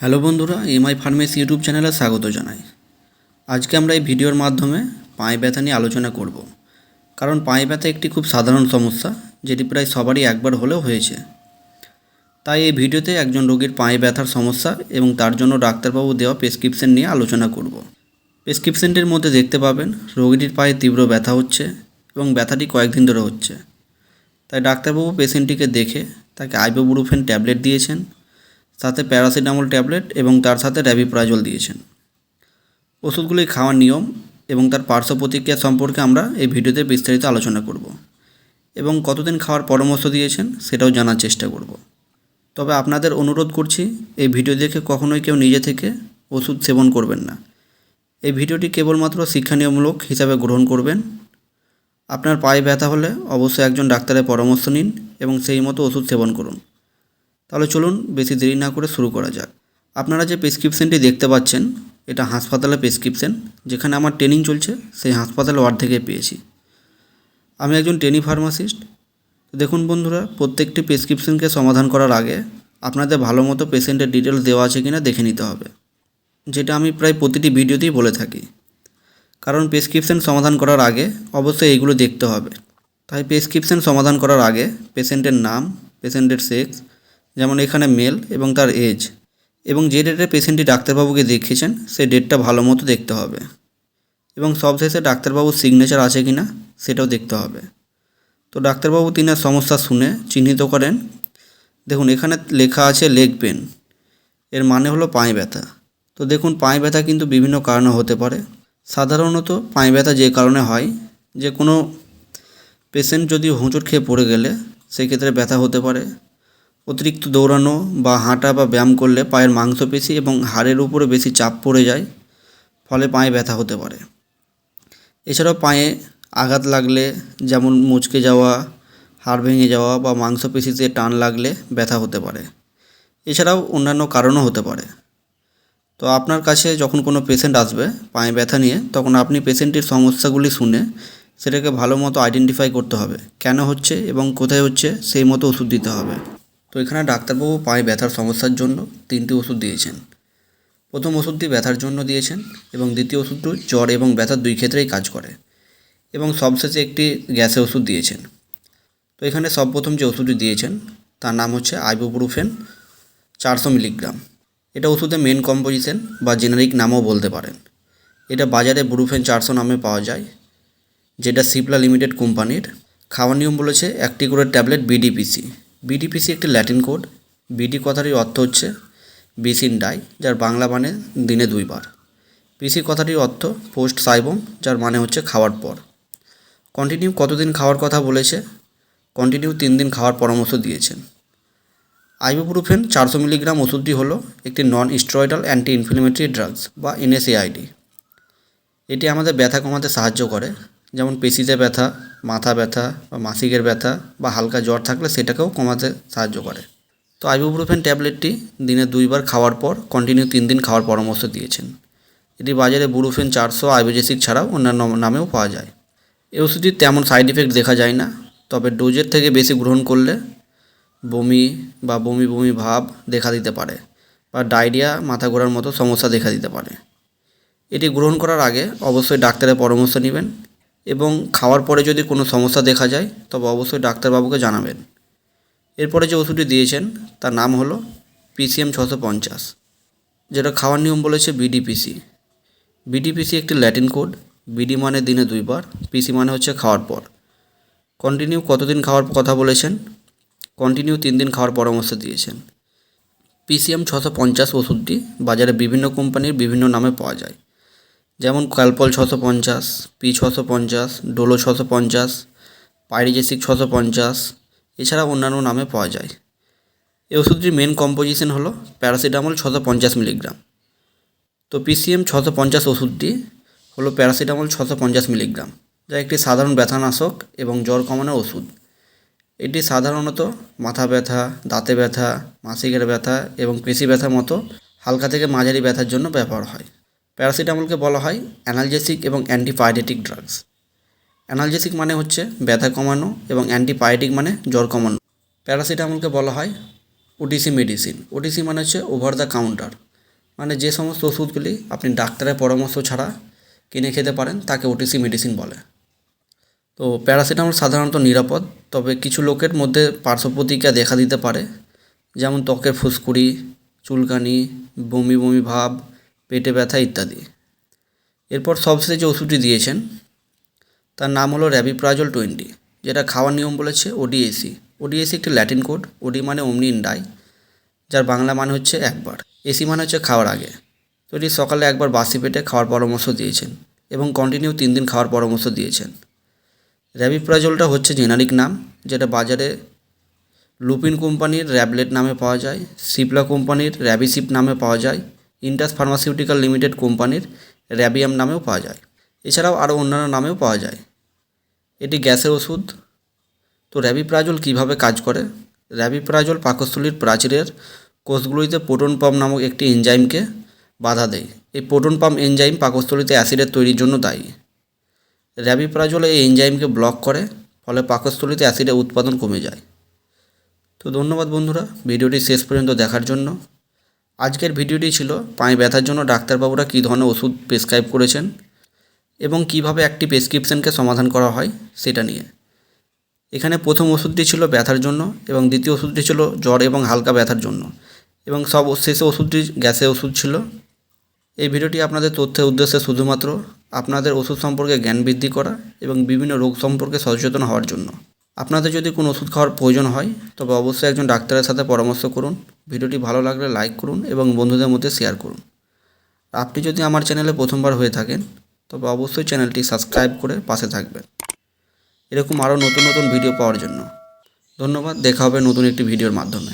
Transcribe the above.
Hello বন্ধুরা, MI pharmacy YouTube চ্যানেলে স্বাগত জানাই। আজকে আমরা এই ভিডিওর মাধ্যমে পায়ে ব্যথা নিয়ে আলোচনা করব। কারণ পায়ে ব্যথা একটি খুব সাধারণ সমস্যা, যেটি প্রায় সবারই একবার হলেও হয়েছে। তাই এই ভিডিওতে একজন রোগীর পায়ে ব্যথার সমস্যা এবং তার জন্য ডাক্তারবাবু দেওয়া প্রেসক্রিপশন নিয়ে আলোচনা করব। প্রেসক্রিপশনটির মধ্যে দেখতে পাবেন রোগীটির পায়ে তীব্র ব্যথা হচ্ছে এবং ব্যথাটি কয়েকদিন ধরে হচ্ছে। তাই ডাক্তারবাবু পেশেন্টটিকে দেখে তাকে আইবুপ্রোফেন ট্যাবলেট দিয়েছেন, সাথে প্যারাসিটামল ট্যাবলেট এবং তার সাথে র্যাবিপ্রাজল দিয়েছেন। ওষুধগুলি খাওয়ার নিয়ম এবং তার পার্শ্ব প্রতিক্রিয়া সম্পর্কে আমরা এই ভিডিওতে বিস্তারিত আলোচনা করব এবং কতদিন খাওয়ার পরামর্শ দিয়েছেন সেটাও জানার চেষ্টা করব। তবে আপনাদের অনুরোধ করছি, এই ভিডিও দেখে কখনোই কেউ নিজে থেকে ওষুধ সেবন করবেন না। এই ভিডিওটি কেবলমাত্র শিক্ষণীয়মূলক হিসাবে গ্রহণ করবেন। আপনার পায়ে ব্যথা হলে অবশ্যই একজন ডাক্তারের পরামর্শ নিন এবং সেই মতো ওষুধ সেবন করুন। তাহলে চলুন বেশি দেরি না করে শুরু করা যাক। আপনারা যে প্রেসক্রিপশনটি দেখতে পাচ্ছেন, এটা হাসপাতালের প্রেসক্রিপশন, যেখানে আমার ট্রেনিং চলছে সেই হাসপাতাল ওয়ার্ড থেকে পেয়েছি। আমি একজন ট্রেনি ফার্মাসিস্ট। দেখুন বন্ধুরা, প্রত্যেকটি প্রেসক্রিপশনকে সমাধান করার আগে আপনাদের ভালো মতো পেশেন্টের ডিটেলস দেওয়া আছে কিনা দেখে নিতে হবে, যেটা আমি প্রায় প্রতিটি ভিডিওতেই বলে থাকি। কারণ প্রেসক্রিপশন সমাধান করার আগে অবশ্যই এইগুলো দেখতে হবে। তাই প্রেসক্রিপশন সমাধান করার আগে পেশেন্টের নাম, পেশেন্টের সেক্স, যেমন এখানে মেল, এবং তার এজ, এবং যে ডেটে পেশেন্টটি ডাক্তারবাবুকে দেখিয়েছেন সেই ডেটটা ভালো মতো দেখতে হবে। এবং সবশেষে ডাক্তারবাবুর সিগনেচার আছে কি না সেটাও দেখতে হবে। তো ডাক্তারবাবু তিনার সমস্যা শুনে চিহ্নিত করেন। দেখুন এখানে লেখা আছে লেগ পেন, এর মানে হলো পায়ে ব্যথা। তো দেখুন পায়ে ব্যথা কিন্তু বিভিন্ন কারণে হতে পারে। সাধারণত পায়ে ব্যথা যে কারণে হয়, যে কোনো পেশেন্ট যদি হোঁচট খেয়ে পড়ে গেলে সেক্ষেত্রে ব্যথা হতে পারে। অতিরিক্ত দৌড়ানো বা হাঁটা বা ব্যায়াম করলে পায়ের মাংসপেশি এবং হাড়ের উপরে বেশি চাপ পড়ে যায়, ফলে পায়ে ব্যথা হতে পারে। এছাড়াও পায়ে আঘাত লাগলে, যেমন মুচকে যাওয়া, হাড় ভেঙে যাওয়া বা মাংসপেশিতে টান লাগলে ব্যথা হতে পারে। এছাড়াও অন্যান্য কারণও হতে পারে। তো আপনার কাছে যখন কোনো পেশেন্ট আসবে পায়ে ব্যথা নিয়ে, তখন আপনি পেশেন্টের সমস্যাগুলি শুনে সেটাকে ভালো মতো আইডেন্টিফাই করতে হবে, কেন হচ্ছে এবং কোথায় হচ্ছে, সেই মতো ওষুধ দিতে হবে। তো এখানে ডাক্তারবাবু পায়ে ব্যথার সমস্যার জন্য 3টি ওষুধ দিয়েছেন। প্রথম ওষুধটি ব্যথার জন্য দিয়েছেন এবং দ্বিতীয় ওষুধটি জ্বর এবং ব্যথার দুই ক্ষেত্রেই কাজ করে, এবং সবশেষে একটি গ্যাসের ওষুধ দিয়েছেন। তো এখানে সর্বপ্রথম যে ওষুধটি দিয়েছেন তার নাম হচ্ছে আইবুপ্রোফেন 400 মিলিগ্রাম। এটা ওষুধের মেন কম্পোজিশন বা জেনারিক নামও বলতে পারেন। এটা বাজারে ব্রুফেন 400 নামে পাওয়া যায়, যেটা সিপলা লিমিটেড কোম্পানির। খাওয়ার নিয়ম বলেছে একটি করে ট্যাবলেট বিডিপিসি। বিডিপিসি একটি ল্যাটিন কোড। বিডি কথাটির অর্থ হচ্ছে বিসিন ডাই, যার বাংলা মানে দিনে 2 বার। পিসি কথাটির অর্থ পোস্ট সাইবম, যার মানে হচ্ছে খাওয়ার পর। কন্টিনিউ কতদিন খাওয়ার কথা বলেছে? কন্টিনিউ 3 দিন খাওয়ার পরামর্শ দিয়েছেন। আইবুপ্রোফেন 400 মিলিগ্রাম ওষুধটি হলো একটি non steroidal anti inflammatory drugs বা এনএসএআইডি। এটি আমাদের ব্যথা কমাতে সাহায্য করে, যেমন পেশিতে ব্যথা, মাথা ব্যথা বা মাসিকের ব্যথা বা হালকা জ্বর থাকলে সেটাকেও কমাতে সাহায্য করে। তো আইবুপ্রোফেন ট্যাবলেটটি দিনে 2 বার খাওয়ার পর কন্টিনিউ 3 দিন খাওয়ার পরামর্শ দিয়েছেন। এটি বাজারে ব্রুফেন 400 আইবোজেসিক ছাড়াও অন্যান্য নামেও পাওয়া যায়। এই ওষুধটির তেমন সাইড ইফেক্ট দেখা যায় না, তবে ডোজের থেকে বেশি গ্রহণ করলে বমি বা বমি বমি ভাব দেখা দিতে পারে বা ডায়রিয়া, মাথা ঘোরার মতো সমস্যা দেখা দিতে পারে। এটি গ্রহণ করার আগে অবশ্যই ডাক্তারের পরামর্শ নেবেন, এবং খাওয়ার পরে যদি কোনো সমস্যা দেখা যায় তবে অবশ্যই ডাক্তারবাবুকে জানাবেন। এরপরে যে ওষুধটি দিয়েছেন তার নাম হলো পিসিএম 650, যেটা খাওয়ার নিয়ম বলেছে বিডিপিসি। বিডিপিসি একটি ল্যাটিন কোড। বিডি মানে দিনে 2 বার, পিসি মানে হচ্ছে খাওয়ার পর। কন্টিনিউ কতদিন খাওয়ার কথা বলেছেন? কন্টিনিউ 3 দিন খাওয়ার পরামর্শ দিয়েছেন। পিসিএম 650 ওষুধটি বাজারে বিভিন্ন কোম্পানির বিভিন্ন নামে পাওয়া যায়, যেমন ক্যালপল 650, পি 650, ডোলো 650, পাইরিজেসিক 650, এছাড়া অন্যান্য নামে পাওয়া যায়। এই ওষুধটির মেন কম্পোজিশন হলো প্যারাসিটামল 650 মিলিগ্রাম। তো পিসিএম 650 ওষুধটি হলো প্যারাসিটামল 650 মিলিগ্রাম, যা একটি সাধারণ ব্যথানাশক এবং জ্বর কমানোর ওষুধ। এটি সাধারণত মাথা ব্যথা, দাঁতে ব্যথা, মাসিকের ব্যথা এবং পেশি ব্যথার মতো হালকা থেকে মাঝারি ব্যথার জন্য ব্যবহার হয়। প্যারাসিটামলকে বলা হয় অ্যানালজেসিক এবং অ্যান্টিপাইরেটিক ড্রাগস। অ্যানালজেসিক মানে হচ্ছে ব্যথা কমানো এবং অ্যান্টিপাইরেটিক মানে জ্বর কমানো। প্যারাসিটামলকে বলা হয় ওটিসি মেডিসিন। ওটিসি মানে হচ্ছে ওভার দ্য কাউন্টার। মানে যে সমস্ত ওষুধগুলি আপনি ডাক্তারের পরামর্শ ছাড়া কিনে খেতে পারেন তাকে ওটিসি মেডিসিন বলে। তো প্যারাসিটামল সাধারণত নিরাপদ, তবে কিছু লোকের মধ্যে পার্শ্ব প্রতিক্রিয়া দেখা দিতে পারে, যেমন ত্বকের ফুসকুড়ি, চুলকানি, বমি বমি ভাব, পেটে ব্যথা ইত্যাদি। এরপর সবশেষে যে ওষুধটি দিয়েছেন তার নাম হলো র্যাবিপ্রাজল 20, যেটা খাওয়ার নিয়ম বলেছে ওডিএসি। ওডিএসি একটি ল্যাটিন কোড। ওডি মানে অমনি ইন ডাই, যার বাংলা মানে হচ্ছে একবার, এসি মানে হচ্ছে খাওয়ার আগে। তো এটি সকালে একবার বাসি পেটে খাওয়ার পরামর্শ দিয়েছেন এবং কন্টিনিউ 3 দিন খাওয়ার পরামর্শ দিয়েছেন। র্যাবিপ্রাজলটা হচ্ছে জেনারিক নাম, যেটা বাজারে লুপিন কোম্পানির র্যাবলেট নামে পাওয়া যায়, সিপলা কোম্পানির র্যাবিসিপ নামে পাওয়া যায়, ইন্টাস ফার্মাসিউটিক্যাল লিমিটেড কোম্পানির র্যাবিয়াম নামেও পাওয়া যায়। এছাড়াও আরও অন্যান্য নামেও পাওয়া যায়। এটি গ্যাসের ওষুধ। তো র্যাবিপ্রাজল কীভাবে কাজ করে? র্যাবিপ্রাজল পাকস্থলীর প্রাচীরের কোষগুলিতে প্রোটন পাম্প নামক একটি এনজাইমকে বাধা দেয়। এই প্রোটন পাম্প এনজাইম পাকস্থলীতে অ্যাসিডের তৈরির জন্য দায়ী। র্যাবিপ্রাজল এই এনজাইমকে ব্লক করে, ফলে পাকস্থলীতে অ্যাসিডের উৎপাদন কমে যায়। তো ধন্যবাদ বন্ধুরা ভিডিওটি শেষ পর্যন্ত দেখার জন্য। আজকের ভিডিওটি ছিল পায়ে ব্যথার জন্য ডাক্তারবাবুরা কী ধরনের ওষুধ প্রেসক্রাইব করেছেন এবং কিভাবে একটি প্রেসক্রিপশনকে সমাধান করা হয় সেটা নিয়ে। এখানে প্রথম ওষুধটি ছিল ব্যথার জন্য এবং দ্বিতীয় ওষুধটি ছিল জ্বর এবং হালকা ব্যথার জন্য, এবং সব শেষে ওষুধটি গ্যাসের ওষুধ ছিল। এই ভিডিওটি আপনাদের তথ্যের উদ্দেশ্যে শুধুমাত্র আপনাদের ওষুধ সম্পর্কে জ্ঞান বৃদ্ধি করা এবং বিভিন্ন রোগ সম্পর্কে সচেতন হওয়ার জন্য। আপনাদের যদি কোনো ওষুধ খাওয়ার প্রয়োজন হয় তবে অবশ্যই একজন ডাক্তারের সাথে পরামর্শ করুন। ভিডিওটি ভালো লাগলে লাইক করুন এবং বন্ধুদের মধ্যে শেয়ার করুন। আপনি যদি আমার চ্যানেলে প্রথমবার হয়ে থাকেন তবে অবশ্যই চ্যানেলটি সাবস্ক্রাইব করে পাশে থাকবেন এরকম আরও নতুন নতুন ভিডিও পাওয়ার জন্য। ধন্যবাদ। দেখা হবে নতুন একটি ভিডিওর মাধ্যমে।